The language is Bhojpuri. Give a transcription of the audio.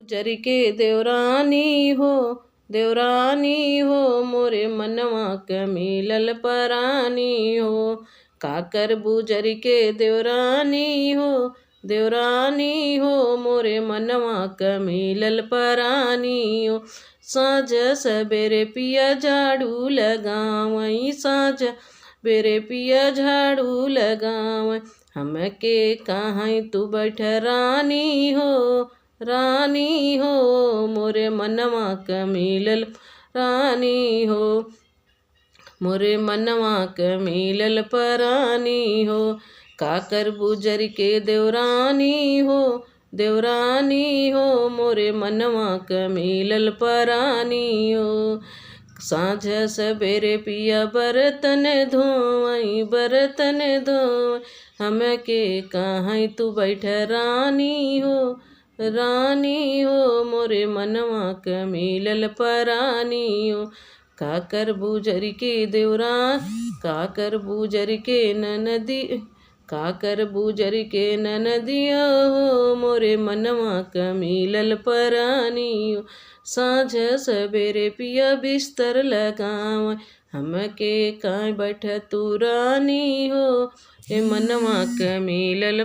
जरी के देवरानी हो मोरे मनवा क मिलल परानी हो। काकर बुजर के देवरानी हो मोरे मनवा क मिलल परानी हो। साँझ सबेरे पिया झाड़ू लगावई, साँझ बेरे पिया झाड़ू लगावई। हमके कहाँ तू बैठ रानी हो मोरे मनवा क मिलल रानी हो। मोरे मनवा क मिलल परानी हो। काकर बुजर के देवरानी हो मोरे मनवा क मिलल परानी हो। साँझ सबेरे पिया बर्तन धोवई, बर्तन धोवई। हमके कहाँ तू बैठ रानी हो मोरे मनवा क मिलल परानी हो। काकर बुजर के काकर बुजर के ननदी, काकर बुजर के ननदिया हो मोरे मनवा क मिलल परानी हो। साँझ सबेरे पिया बिस्तर लगावई, हमके कहाँ बैठ तू रानी हो ए मनवा क मिलल